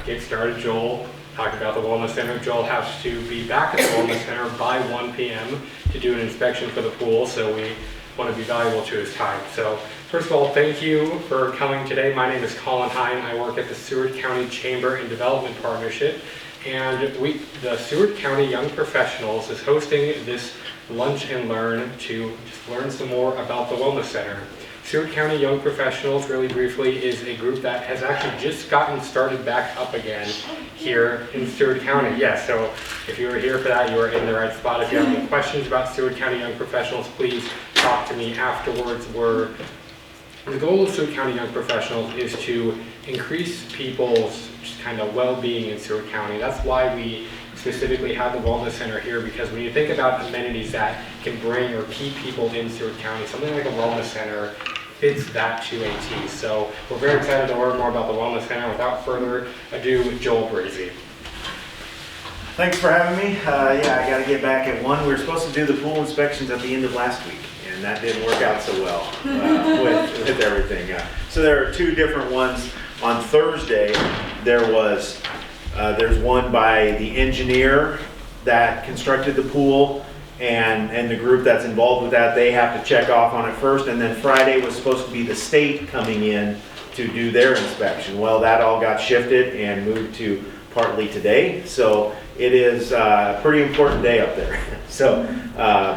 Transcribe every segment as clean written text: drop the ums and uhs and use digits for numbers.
get started. Joel talked about the Wellness Center. Joel has to be back at the Wellness Center by 1 p.m. to do an inspection for the pool, so we want to be valuable to his time. So first of all, thank you for coming today. My name is Colin Hine. I work at the Seward County Chamber and Development Partnership, and the Seward County Young Professionals is hosting this lunch and learn to just learn some more about the Wellness Center. Seward County Young Professionals, really briefly, is a group that has actually just gotten started back up again here in Seward County. Yeah, so if you were here for that, you were in the right spot. If you have any questions about Seward County Young Professionals, please talk to me afterwards. The goal of Seward County Young Professionals is to increase people's just kind of well-being in Seward County. That's why we specifically have the Wellness Center here, because when you think about amenities that can bring or keep people in Seward County, something like a Wellness Center fits that to a T. So we're very excited to learn more about the Wellness Center. Without further ado, Joel Brazy. Thanks for having me. Yeah, I got to get back at 1. We were supposed to do the pool inspections at the end of last week, and that didn't work out so well with everything. So there are 2 different ones. On Thursday, there's one by the engineer that constructed the pool, and the group that's involved with that, they have to check off on it first. And then Friday was supposed to be the state coming in to do their inspection. Well, that all got shifted and moved to partly today. So it is a pretty important day up there. So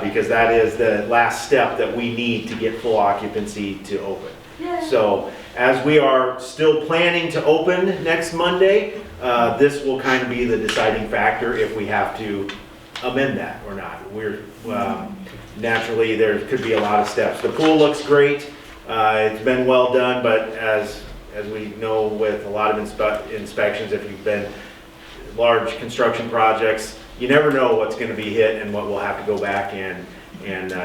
because that is the last step that we need to get full occupancy to open. So as we are still planning to open next Monday, this will kind of be the deciding factor if we have to amend that or not. Naturally, there could be a lot of steps. The pool looks great. It's been well done, but as we know with a lot of inspections, if you've been large construction projects, you never know what's going to be hit and what we'll have to go back and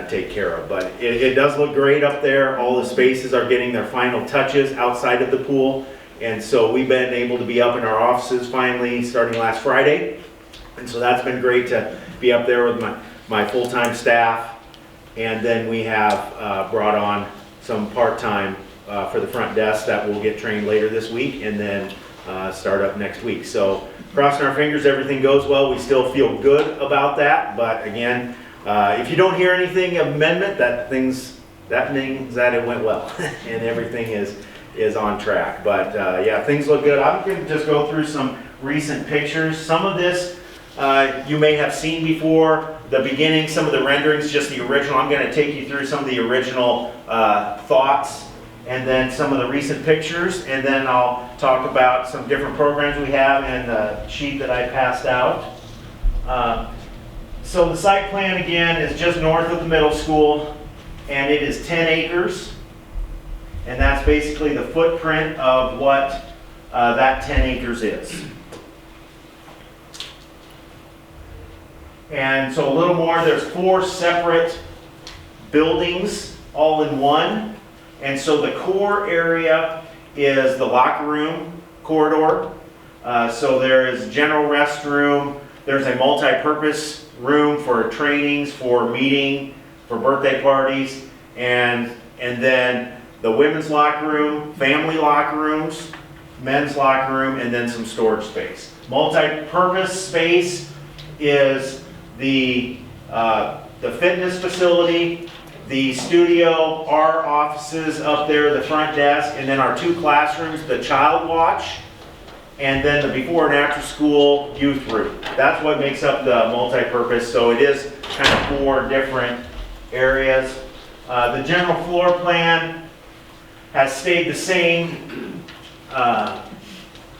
take care of. But it does look great up there. All the spaces are getting their final touches outside of the pool. And so we've been able to be up in our offices finally starting last Friday. And so that's been great to be up there with my full-time staff. And then we have brought on some part-time for the front desk that will get trained later this week and then start up next week. So crossing our fingers, everything goes well. We still feel good about that. But again, if you don't hear anything amendment, that means that it went well and everything is on track. But yeah, things look good. I'm going to just go through some recent pictures. Some of this you may have seen before. The beginning, some of the renderings, just the original. I'm going to take you through some of the original thoughts and then some of the recent pictures, and then I'll talk about some different programs we have and the sheet that I passed out. So the site plan again is just north of the middle school, and it is 10 acres. And that's basically the footprint of what that 10 acres is. And so a little more, there's 4 separate buildings all in one. And so the core area is the locker room corridor. So there is general restroom. There's a multi-purpose room for trainings, for meeting, for birthday parties, and then the women's locker room, family locker rooms, men's locker room, and then some storage space. Multi-purpose space is the fitness facility, the studio, our offices up there, the front desk, and then our 2 classrooms, the child watch, and then the before and after school youth room. That's what makes up the multi-purpose. So it is kind of 4 different areas. The general floor plan has stayed the same.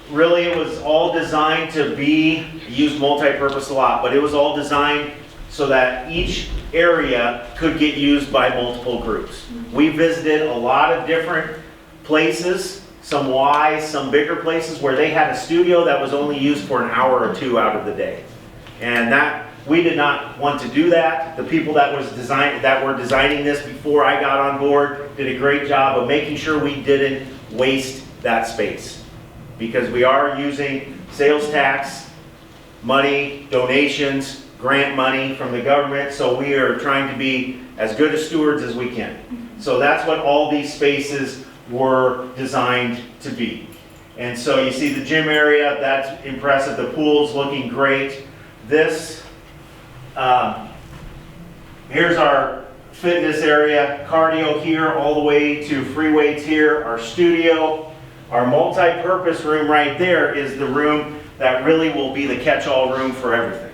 Really, it was all designed to be used multi-purpose a lot, but it was all designed so that each area could get used by multiple groups. We visited a lot of different places, some Y, some bigger places where they had a studio that was only used for an hour or 2 out of the day. And that we did not want to do that. The people that were designing this before I got on board did a great job of making sure we didn't waste that space, because we are using sales tax money, donations, grant money from the government, so we are trying to be as good as stewards as we can. So that's what all these spaces were designed to be. And so you see the gym area, that's impressive. The pool's looking great. This, here's our fitness area, cardio here, all the way to free weights here, our studio. Our multi-purpose room right there is the room that really will be the catch-all room for everything.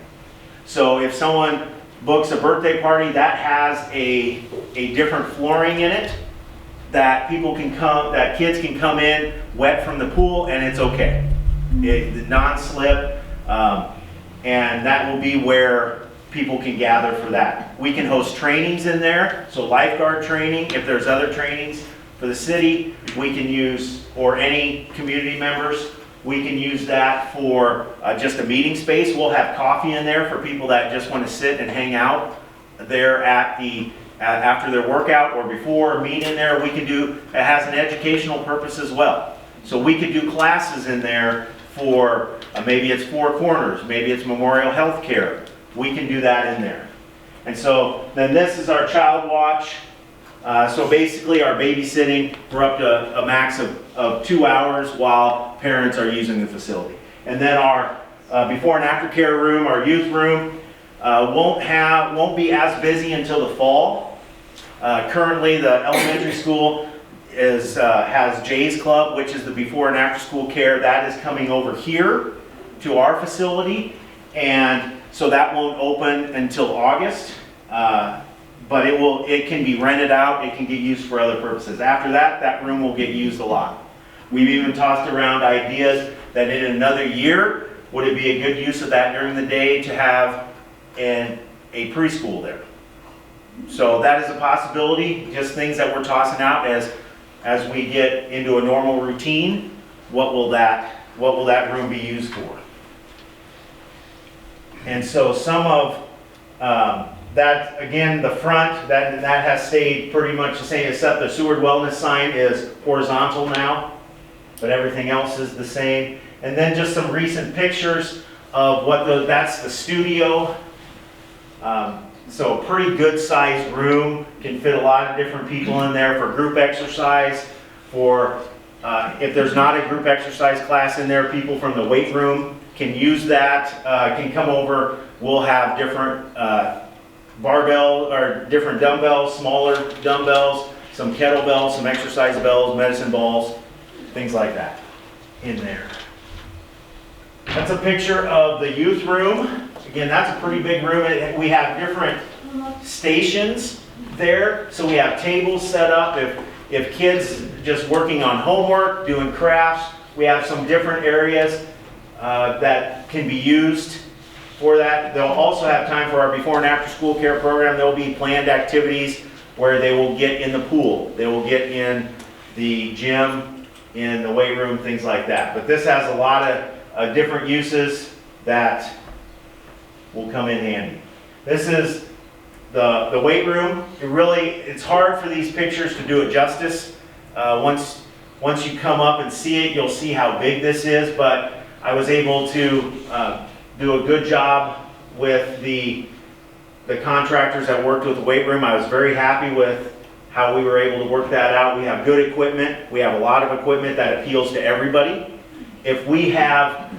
So if someone books a birthday party, that has a different flooring in it that people can come, that kids can come in wet from the pool and it's okay. The non-slip, and that will be where people can gather for that. We can host trainings in there, so lifeguard training, if there's other trainings for the city, we can use, or any community members, we can use that for just a meeting space. We'll have coffee in there for people that just want to sit and hang out there at the after their workout or before, meet in there. We can do, it has an educational purpose as well. So we could do classes in there for, maybe it's Four Corners, maybe it's Memorial Healthcare. We can do that in there. And so then this is our child watch. So basically our babysitting, we're up to a max of 2 hours while parents are using the facility. And then our before and after care room, our youth room, won't be as busy until the fall. Currently the elementary school has Jay's Club, which is the before and after school care. That is coming over here to our facility, and so that won't open until August. But it can be rented out, it can get used for other purposes. After that, that room will get used a lot. We've even tossed around ideas that in another year, would it be a good use of that during the day to have a preschool there? So that is a possibility, just things that we're tossing out as we get into a normal routine. What will that room be used for? And so some of that, again, the front, that has stayed pretty much the same, except the Seward Wellness sign is horizontal now, but everything else is the same. And then just some recent pictures of that's the studio. So a pretty good sized room, can fit a lot of different people in there for group exercise. For if there's not a group exercise class in there, people from the weight room can use that, can come over. We'll have different barbell or different dumbbells, smaller dumbbells, some kettlebells, some exercise bells, medicine balls, things like that in there. That's a picture of the youth room. Again, that's a pretty big room. We have different stations there. So we have tables set up. If kids just working on homework, doing crafts, we have some different areas that can be used for that. They'll also have time for our before and after school care program. There will be planned activities where they will get in the pool. They will get in the gym, in the weight room, things like that. But this has a lot of different uses that will come in handy. This is the weight room. It's hard for these pictures to do it justice. Once you come up and see it, you'll see how big this is, but I was able to do a good job with the contractors that worked with the weight room. I was very happy with how we were able to work that out. We have good equipment. We have a lot of equipment that appeals to everybody. If we have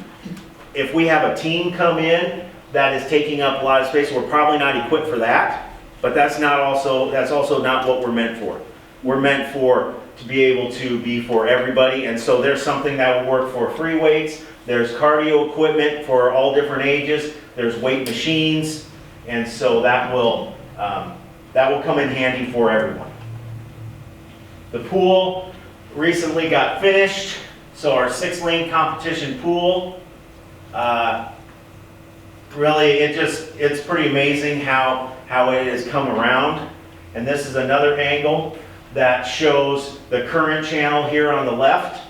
a team come in that is taking up a lot of space, we're probably not equipped for that, but that's also not what we're meant for. We're meant to be able to be for everybody, and so there's something that will work for free weights. There's cardio equipment for all different ages. There's weight machines, and so that will come in handy for everyone. The pool recently got finished, so our 6-lane competition pool. Really, it's pretty amazing how it has come around. And this is another angle that shows the current channel here on the left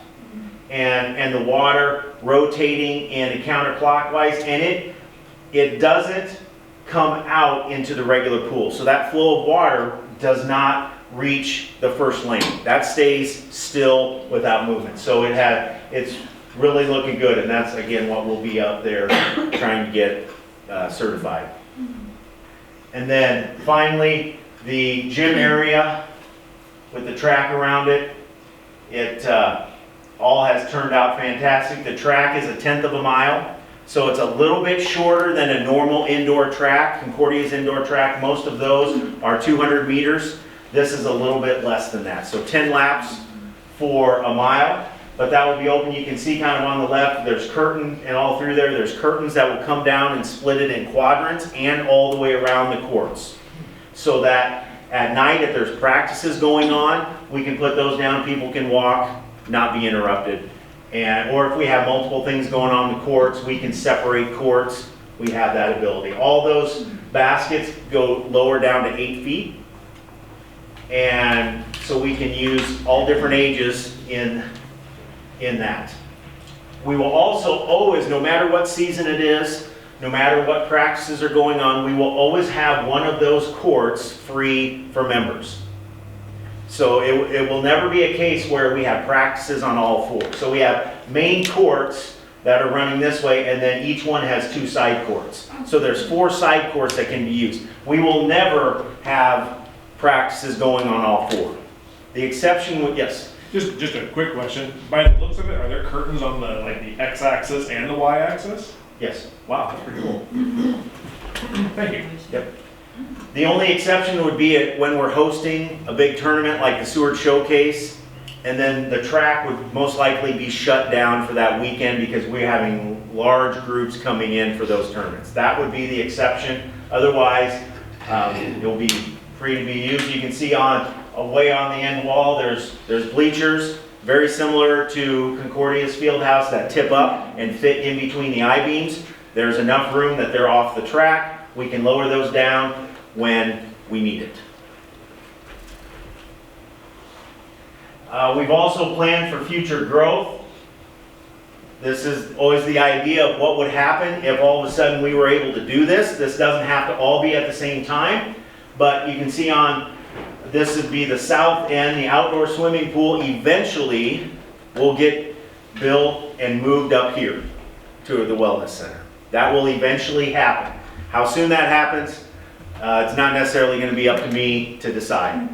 and the water rotating in a counterclockwise, and it doesn't come out into the regular pool. So that flow of water does not reach the first lane. That stays still without movement. So it's really looking good, and that's again what we'll be up there trying to get certified. And then finally, the gym area with the track around it. all has turned out fantastic. The track is 1/10 of a mile, so it's a little bit shorter than a normal indoor track. Concordia's indoor track, most of those are 200 meters. This is a little bit less than that, so 10 laps for a mile, but that will be open. You can see kind of on the left, there's curtain, and all through there, there's curtains that will come down and split it in quadrants and all the way around the courts. So that at night, if there's practices going on, we can put those down, people can walk, not be interrupted. Or if we have multiple things going on in the courts, we can separate courts, we have that ability. All those baskets go lower down to 8 feet. And so we can use all different ages in that. We will also always, no matter what season it is, no matter what practices are going on, we will always have one of those courts free for members. So it will never be a case where we have practices on all 4. So we have main courts that are running this way, and then each one has 2 side courts. So there's 4 side courts that can be used. We will never have practices going on all 4. The exception would, yes? Just a quick question. By the looks of it, are there curtains on the x-axis and the y-axis? Yes. Wow, that's pretty cool. Thank you. Yep. The only exception would be when we're hosting a big tournament like the Seward Showcase, and then the track would most likely be shut down for that weekend because we're having large groups coming in for those tournaments. That would be the exception. Otherwise, it'll be free to be used. You can see away on the end wall, there's bleachers, very similar to Concordia's field house, that tip up and fit in between the I-beams. There's enough room that they're off the track. We can lower those down when we need it. We've also planned for future growth. This is always the idea of what would happen if all of a sudden we were able to do this. This doesn't have to all be at the same time, but you can see this would be the south end, the outdoor swimming pool eventually will get built and moved up here to the wellness center. That will eventually happen. How soon that happens, it's not necessarily going to be up to me to decide.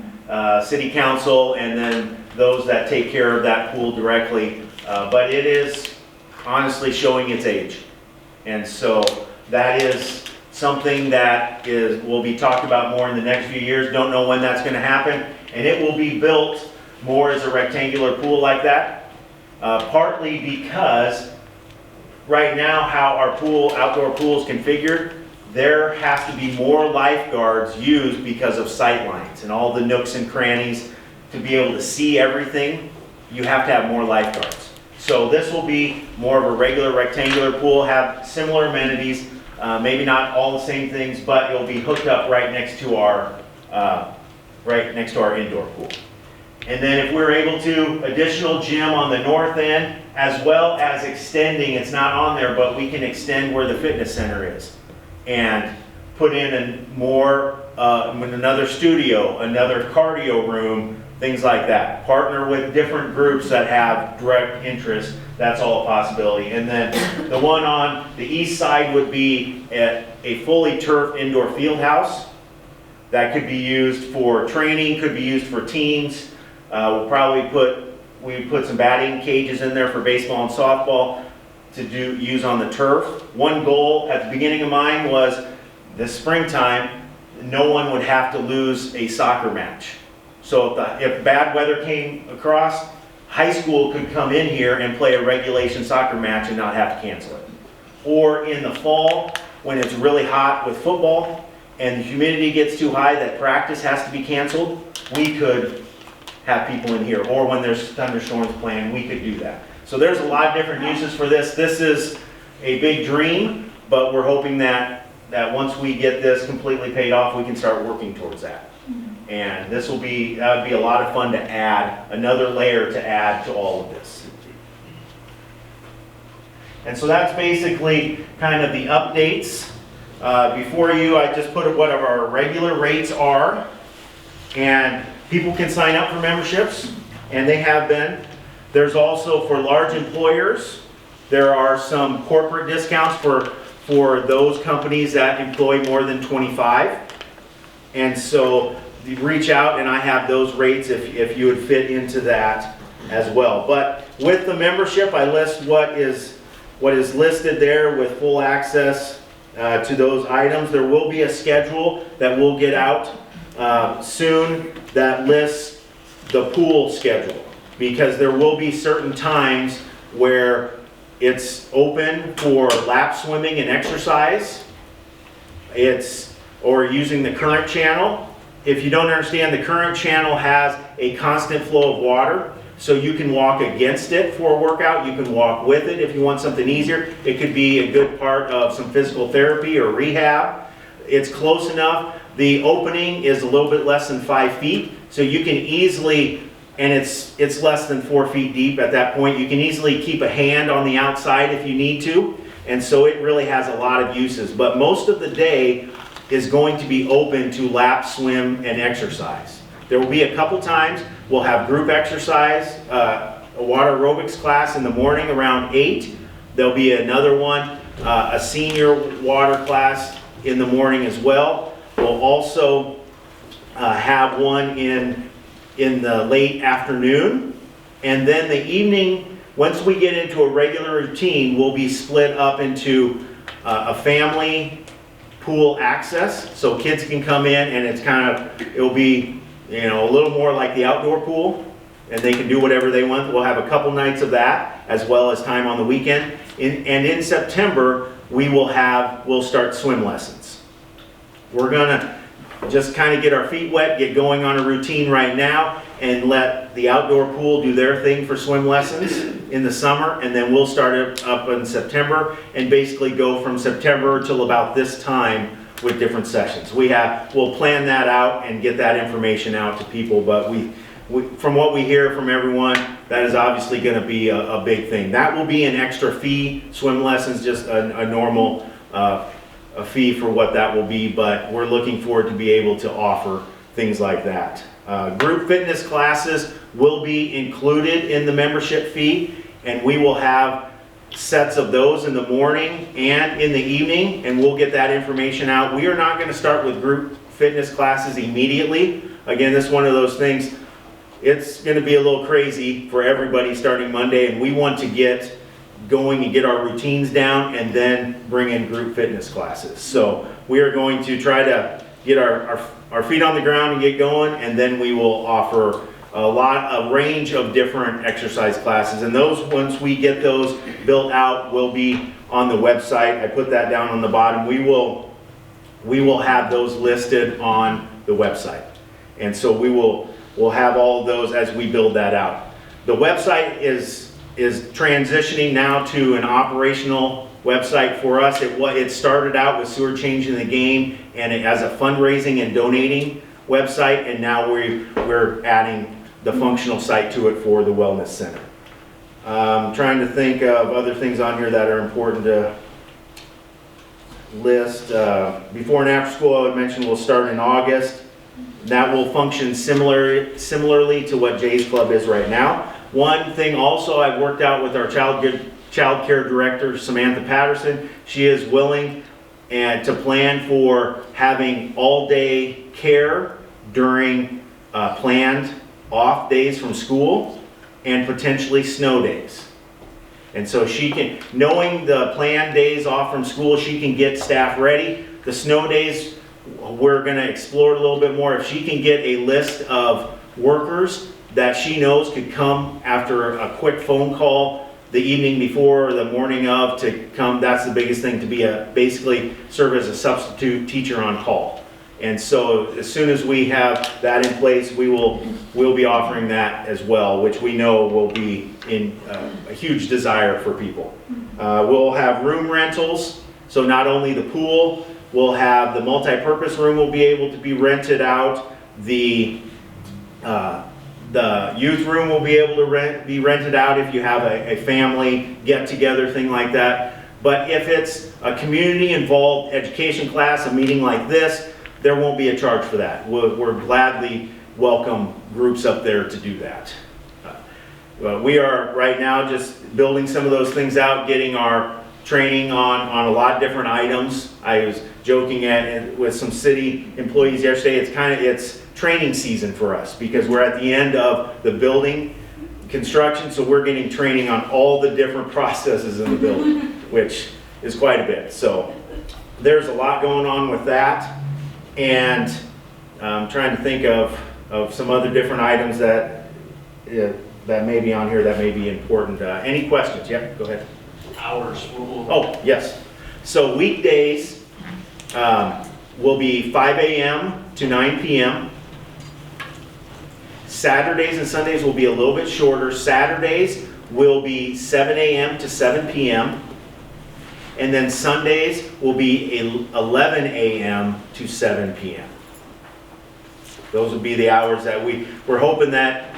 City council and then those that take care of that pool directly, but it is honestly showing its age. And so that is something that will be talked about more in the next few years. Don't know when that's going to happen. And it will be built more as a rectangular pool like that. Partly because right now how our outdoor pool is configured, there has to be more lifeguards used because of sight lines and all the nooks and crannies. To be able to see everything, you have to have more lifeguards. So this will be more of a regular rectangular pool, have similar amenities, maybe not all the same things, but it'll be hooked up right next to our indoor pool. And then if we're able to, additional gym on the north end, as well as extending, it's not on there, but we can extend where the fitness center is and put in another studio, another cardio room, things like that. Partner with different groups that have direct interest. That's all a possibility. And then the one on the east side would be a fully turfed indoor field house that could be used for training, could be used for teams. We'll probably put some batting cages in there for baseball and softball to use on the turf. One goal at the beginning of mine was this springtime, no one would have to lose a soccer match. So if bad weather came across, high school could come in here and play a regulation soccer match and not have to cancel it. Or in the fall, when it's really hot with football and the humidity gets too high that practice has to be canceled, we could have people in here. Or when there's thunderstorms planned, we could do that. So there's a lot of different uses for this. This is a big dream, but we're hoping that once we get this completely paid off, we can start working towards that. And that would be a lot of fun to add, another layer to add to all of this. And so that's basically kind of the updates. Before you, I just put what our regular rates are. And people can sign up for memberships, and they have been. There's also for large employers, there are some corporate discounts for those companies that employ more than 25. And so you reach out and I have those rates if you would fit into that as well. But with the membership, I list what is listed there with full access to those items. There will be a schedule that will get out soon that lists the pool schedule, because there will be certain times where it's open for lap swimming and exercise. Or using the current channel. If you don't understand, the current channel has a constant flow of water, so you can walk against it for a workout, you can walk with it if you want something easier. It could be a good part of some physical therapy or rehab. It's close enough. The opening is a little bit less than 5 feet, so you can easily, and it's less than 4 feet deep at that point, you can easily keep a hand on the outside if you need to, and so it really has a lot of uses. But most of the day is going to be open to lap, swim, and exercise. There will be a couple times we'll have group exercise, a water aerobics class in the morning around 8. There'll be another one, a senior water class in the morning as well. We'll also have one in the late afternoon. And then the evening, once we get into a regular routine, we'll be split up into a family pool access, so kids can come in, and it'll be, a little more like the outdoor pool, and they can do whatever they want. We'll have a couple nights of that, as well as time on the weekend. And in September, we'll start swim lessons. We're gonna just kind of get our feet wet, get going on a routine right now, and let the outdoor pool do their thing for swim lessons in the summer, and then we'll start it up in September and basically go from September till about this time with different sessions. We'll plan that out and get that information out to people, but from what we hear from everyone, that is obviously going to be a big thing. That will be an extra fee. Swim lessons, just a normal a fee for what that will be, but we're looking forward to be able to offer things like that. Group fitness classes will be included in the membership fee, and we will have sets of those in the morning and in the evening, and we'll get that information out. We are not going to start with group fitness classes immediately. Again, this is one of those things, it's going to be a little crazy for everybody starting Monday, and we want to get going and get our routines down and then bring in group fitness classes. So we are going to try to get our feet on the ground and get going, and then we will offer a range of different exercise classes. And those, once we get those built out, will be on the website. I put that down on the bottom. We will have those listed on the website. And so we'll have all of those as we build that out. The website is transitioning now to an operational website for us. It started out with Sewer Changing the Game and as a fundraising and donating website, and now we're adding the functional site to it for the Wellness Center. I'm trying to think of other things on here that are important to list. Before and after school, I would mention, will start in August. That will function similarly to what Jay's Club is right now. One thing also I've worked out with our child care director, Samantha Patterson. She is willing to plan for having all-day care during planned off days from school and potentially snow days. And so she can, knowing the planned days off from school, she can get staff ready. The snow days, we're going to explore a little bit more. If she can get a list of workers that she knows could come after a quick phone call the evening before or the morning of to come, that's the biggest thing, to be basically serve as a substitute teacher on call. And so as soon as we have that in place, we'll be offering that as well, which we know will be in a huge desire for people. We'll have room rentals, so not only the pool, we'll have the multi-purpose room will be able to be rented out. The youth room will be able to be rented out if you have a family get-together, thing like that. But if it's a community-involved education class, a meeting like this, there won't be a charge for that. We're gladly welcome groups up there to do that. We are right now just building some of those things out, getting our training on a lot of different items. I was joking with some city employees yesterday, it's training season for us because we're at the end of the building construction, so we're getting training on all the different processes in the building, which is quite a bit. So there's a lot going on with that. And I'm trying to think of some other different items that, that may be on here that may be important. Any questions? Yep, go ahead. Hours. Oh, yes. So weekdays will be 5 a.m. to 9 p.m. Saturdays and Sundays will be a little bit shorter. Saturdays will be 7 a.m. to 7 p.m. And then Sundays will be 11 a.m. to 7 p.m. Those would be the hours that we're hoping that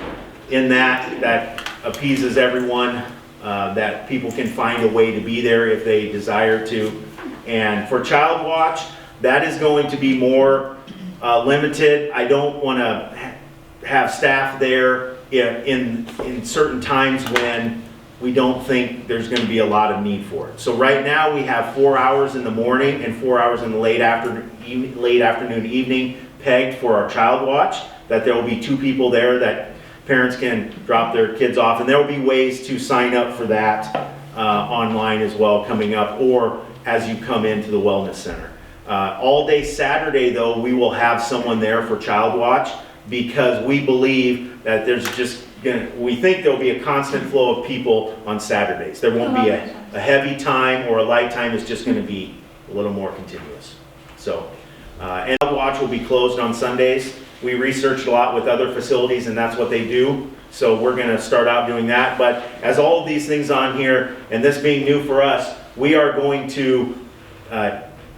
in that appeases everyone, that people can find a way to be there if they desire to. And for Child Watch, that is going to be more limited. I don't want to have staff there in certain times when we don't think there's going to be a lot of need for it. So right now we have 4 hours in the morning and 4 hours in the late afternoon, evening pegged for our Child Watch, that there will be 2 people there that parents can drop their kids off, and there will be ways to sign up for that online as well coming up, or as you come into the Wellness Center. All day Saturday though, we will have someone there for Child Watch, because we believe that we think there'll be a constant flow of people on Saturdays. There won't be a heavy time or a light time. It's just going to be a little more continuous. So, and Child Watch will be closed on Sundays. We researched a lot with other facilities, and that's what they do. So we're going to start out doing that. But as all of these things on here, and this being new for us, we are going to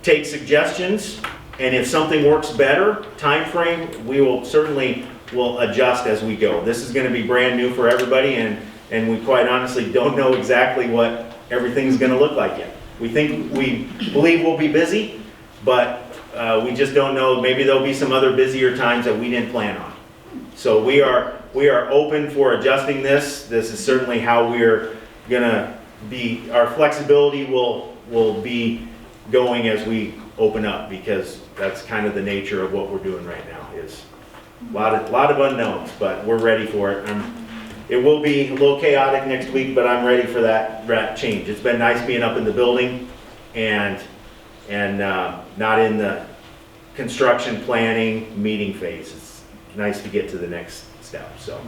take suggestions, and if something works better, time frame, we will certainly adjust as we go. This is going to be brand new for everybody, and we quite honestly don't know exactly what everything's going to look like yet. We believe we'll be busy, but we just don't know. Maybe there'll be some other busier times that we didn't plan on. So we are open for adjusting this. This is certainly how we're gonna be. Our flexibility will be going as we open up, because that's kind of the nature of what we're doing right now. Is a lot of unknowns, but we're ready for it. It will be a little chaotic next week, but I'm ready for that change. It's been nice being up in the building and not in the construction planning meeting phase. It's nice to get to the next step. So,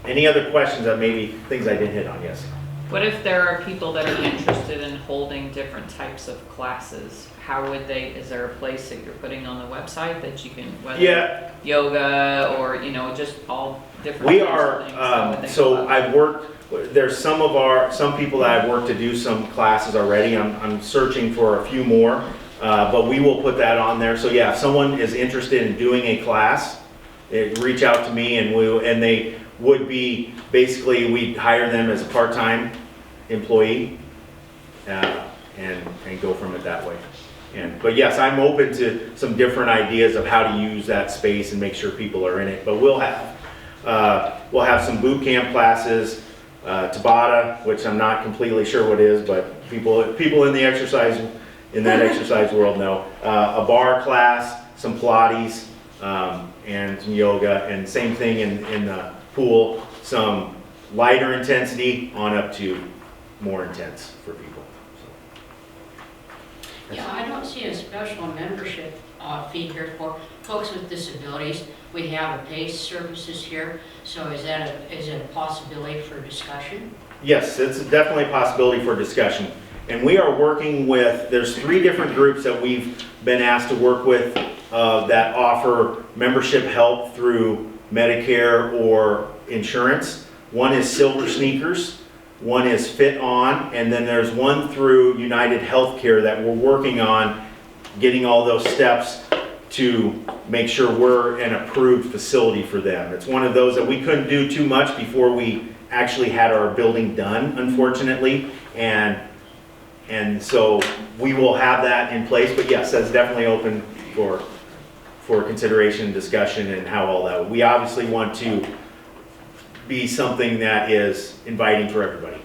any other questions that maybe things I didn't hit on? Yes. What if there are people that are interested in holding different types of classes? How would they, is there a place that you're putting on the website that you can, whether yoga or, just all different We types are, of things? How would they go so about I've worked, there's some people that I've worked to do some classes already. I'm searching for a few more, but we will put that on there. So yeah, if someone is interested in doing a class, reach out to me, and they would be, basically we'd hire them as a part-time employee and go from it that way. But yes, I'm open to some different ideas of how to use that space and make sure people are in it. But we'll have some boot camp classes, Tabata, which I'm not completely sure what is, but people in that exercise world know. A bar class, some Pilates, and some yoga, and same thing in the pool, some lighter intensity on up to more intense for people. Yeah, I don't see a special membership fee here for folks with disabilities. We have a PACE services here, so is it a possibility for discussion? Yes, it's definitely a possibility for discussion. And we are working with, there's 3 different groups that we've been asked to work with that offer membership help through Medicare or insurance. One is Silver Sneakers, one is Fit On, and then there's one through United Healthcare that we're working on getting all those steps to make sure we're an approved facility for them. It's one of those that we couldn't do too much before we actually had our building done, unfortunately, and so we will have that in place. But yes, that's definitely open for consideration and discussion, and how all that. We obviously want to be something that is inviting for everybody.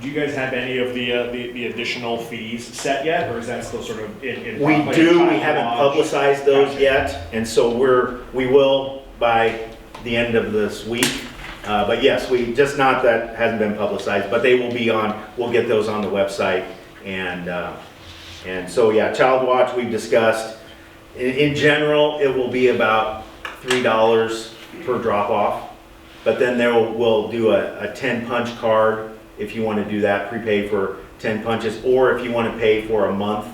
do you guys have any of the additional fees set yet, or is that still sort of in? We like do, we child haven't watch? publicized those Gotcha. yet, and so we will by the end of this week. But yes, just not that hasn't been publicized, but they will be we'll get those on the website. And so, yeah, Child Watch we've discussed. In general, it will be about $3 per drop-off. But then we'll do a 10 punch card if you want to do that, prepay for 10 punches, or if you want to pay for a month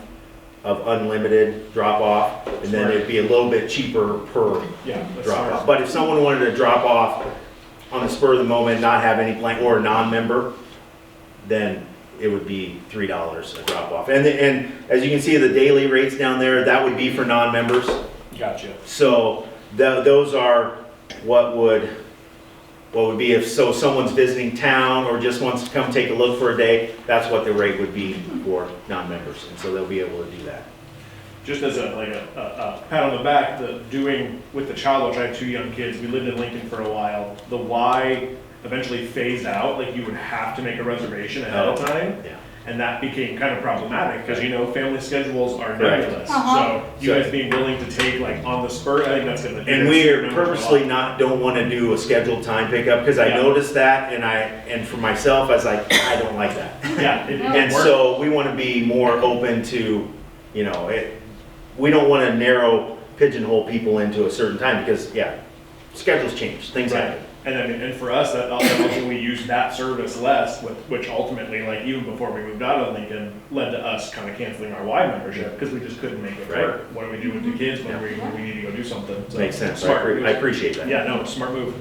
of unlimited drop-off, and then it'd be a little bit cheaper per Yeah, that's drop-off. smart. But if someone wanted to drop off on the spur of the moment, not have any plan, or a non-member, then it would be $3 a drop-off. And as you can see, the daily rates down there, that would be for non-members. Gotcha. So those are what would be if someone's visiting town or just wants to come take a look for a day, that's what the rate would be for non-members, and so they'll be able to do that. Just as a pat on the back, doing with the Child Watch, I have 2 young kids, we lived in Lincoln for a while. The Y eventually phased out, like you would have to make a reservation ahead of time. Yeah. And that became kind of problematic, because family schedules are Correct. nebulous. Uh-huh. So you guys being willing to take like on the spur, I think that's gonna. And we are purposely don't want to do a scheduled time pickup, because I Yeah. noticed that, and for myself, I was like, I don't like that. Yeah. it And worked. so we want to be more open to, we don't want to pigeonhole people into a certain time, because, yeah, schedules change, things Right. happen. And I mean, and for us, that also we used that service less, which ultimately, like even before we moved out of Lincoln, led to us kind of canceling our Y membership because we just couldn't make it Right. work. What do we do with the kids when we need to go do something? So, Makes sense, Smart move. I appreciate that. Yeah, no, smart move.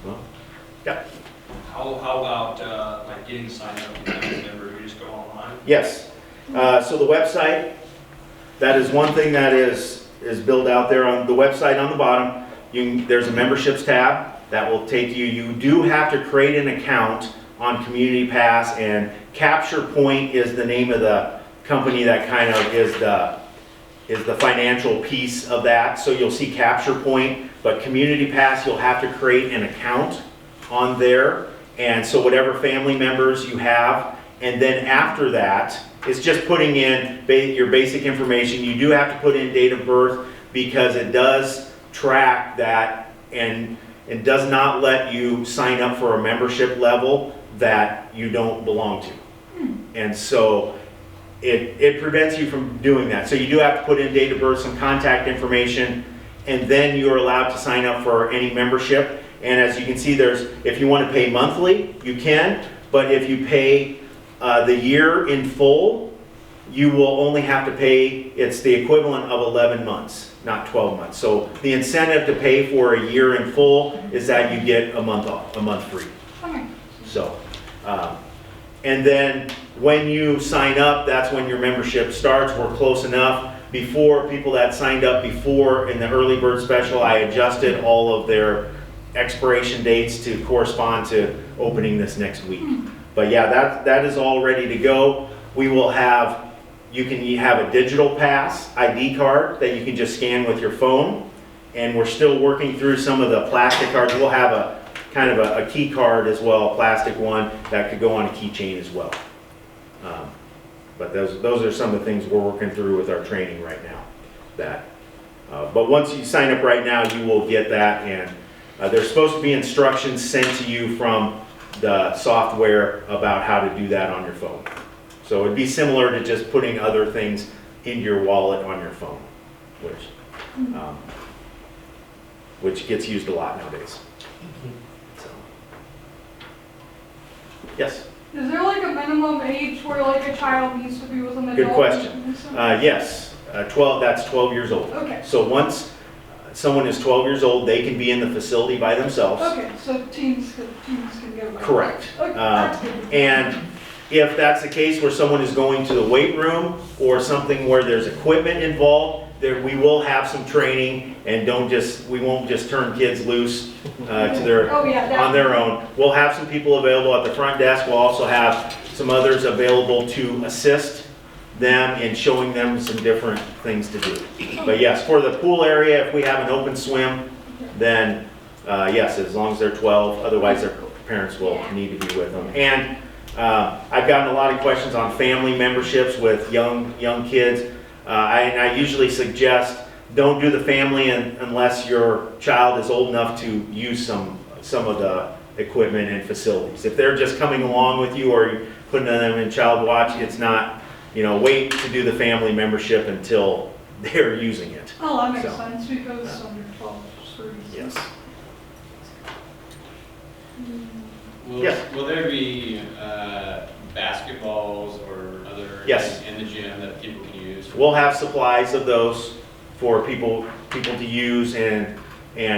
Well, yeah. How about like getting signed up as a member? You just go online? Yes. So the website, that is one thing that is built out there on the website on the bottom. There's a memberships tab that will take you. You do have to create an account on Community Pass, and Capture Point is the name of the company that kind of is the financial piece of that. So you'll see Capture Point, but Community Pass, you'll have to create an account on there. And so whatever family members you have, and then after that, it's just putting in your basic information. You do have to put in date of birth, because it does track that and does not let you sign up for a membership level that you don't belong to. And so it prevents you from doing that. So you do have to put in date of birth, some contact information, and then you're allowed to sign up for any membership. And as you can see, if you want to pay monthly, you can, but if you pay the year in full, you will only have to pay, it's the equivalent of 11 months, not 12 months. So the incentive to pay for a year in full is that you get a month off, a month free. So, and then when you sign up, that's when your membership starts. We're close enough. Before, people that signed up before in the early bird special, I adjusted all of their expiration dates to correspond to opening this next week. But yeah, that is all ready to go. We will have, you have a digital pass ID card that you can just scan with your phone. And we're still working through some of the plastic cards. We'll have a kind of a key card as well, a plastic one that could go on a keychain as well. But those are some of the things we're working through with our training right now. But once you sign up right now, you will get that, and there's supposed to be instructions sent to you from the software about how to do that on your phone. So it'd be similar to just putting other things in your wallet on your phone, which gets used a lot nowadays. So. Yes? Is there like a minimum age where like a child needs to be with an adult? Good question. Yes, 12. That's 12 years old. Okay. So once someone is 12 years old, they can be in the facility by themselves. Okay, so teens can go by. Correct. Okay, that's good. And if that's the case where someone is going to the weight room or something where there's equipment involved, we will have some training, and we won't just turn kids loose on their own. We'll have some people available at the front desk. We'll also have some others available to assist them in showing them some different things to do. But yes, for the pool area, if we have an open swim, then yes, as long as they're 12, otherwise they're parents will need to be with them. And I've gotten a lot of questions on family memberships with young kids. I usually suggest don't do the family unless your child is old enough to use some of the equipment and facilities. If they're just coming along with you or putting them in child watch, it's not, wait to do the family membership until they're using it. Oh, that makes So, sense because under 12 schools. Yes. Will there be basketballs or other Yes. things in the gym that people can use? We'll have supplies of those for people to use and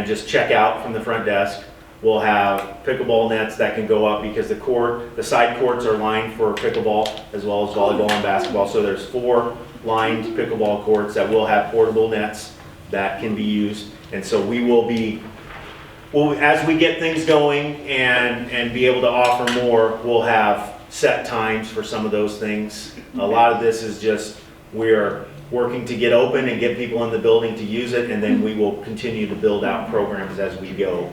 just check out from the front desk. We'll have pickleball nets that can go up because the side courts are lined for pickleball as well as volleyball and basketball. So there's 4 lined pickleball courts that will have portable nets that can be used. And so as we get things going and be able to offer more, we'll have set times for some of those things. A lot of this is just we're working to get open and get people in the building to use it, and then we will continue to build out programs as we go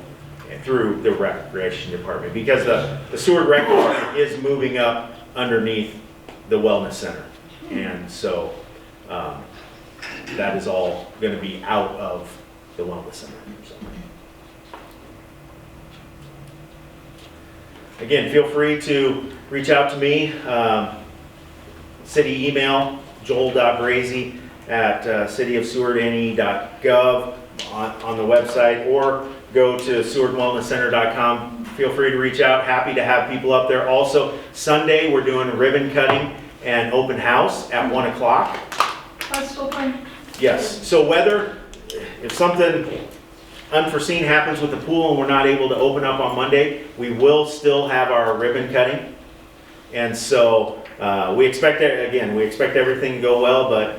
through the recreation department, because the Seward Rec Department is moving up underneath the wellness center, and so that is all going to be out of the wellness center. So. Again, feel free to reach out to me. City email, joel.brazy@cityofsewardne.gov on the website, or go to sewardwellnesscenter.com. Feel free to reach out. Happy to have people up there. Also, Sunday we're doing a ribbon cutting and open house at 1 o'clock. That's still fine. Yes. So if something unforeseen happens with the pool and we're not able to open up on Monday, we will still have our ribbon cutting. And so we expect everything to go well, but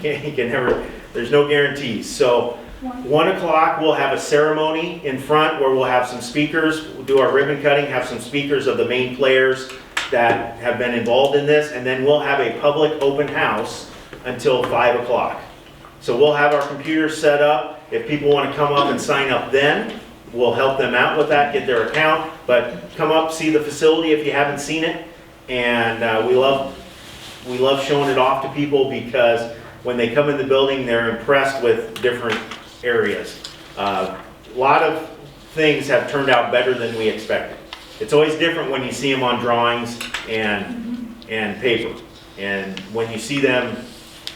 you can never, there's no guarantees. So 1 o'clock, we'll have a ceremony in front where we'll have some speakers. We'll do our ribbon cutting, have some speakers of the main players that have been involved in this, and then we'll have a public open house until 5 o'clock. So we'll have our computers set up. If people want to come up and sign up then, we'll help them out with that, get their account. But come up, see the facility if you haven't seen it. And we love showing it off to people because when they come in the building, they're impressed with different areas. A lot of things have turned out better than we expected. It's always different when you see them on drawings and paper. And when you see them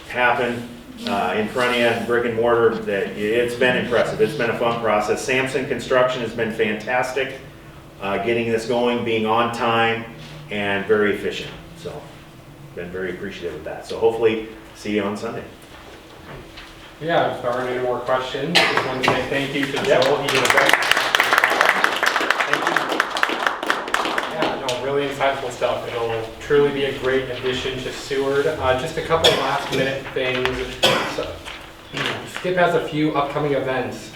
happen in front of you, brick and mortar, it's been impressive. It's been a fun process. Sampson Construction has been fantastic getting this going, being on time, and very efficient. So, been very appreciative of that. So hopefully, see you on Sunday. Yeah, if there aren't any more questions, just want to say thank you to Joel. He did a great job. Yeah, no, really insightful stuff. It'll truly be a great addition to Seward. Just a couple last minute things. So, SCYP has a few upcoming events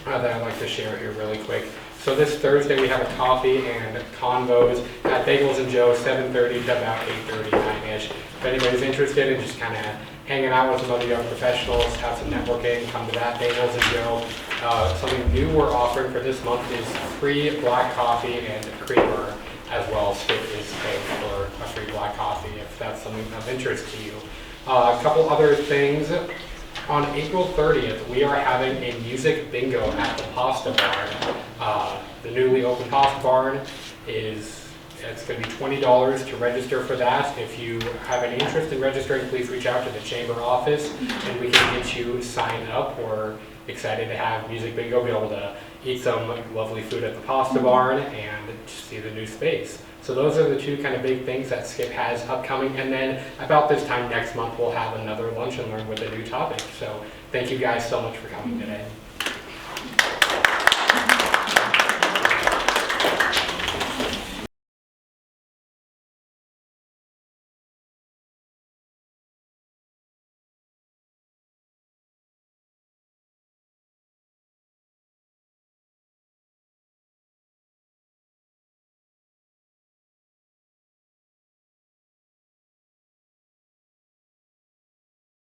that I'd like to share here really quick. So this Thursday we have a coffee and convos at Bagels and Joe, 7:30 to about 8:30, 9-ish. If anybody's interested in just kind of hanging out with some other young professionals, have some networking, come to that, Bagels and Joe. Something new we're offering for this month is free black coffee and creamer, as well as SCYP is paying for a free black coffee if that's something of interest to you. A couple other things. On April 30th, we are having a music bingo at the Pasta Barn. The newly opened Pasta Barn it's going to be $20 to register for that. If you have any interest in registering, please reach out to the chamber office and we can get you signed up. We're excited to have music bingo, be able to eat some lovely food at the Pasta Barn and just see the new space. So those are the two kind of big things that SCYP has upcoming. And then about this time next month, we'll have another lunch and learn with a new topic. So thank you guys so much for coming today.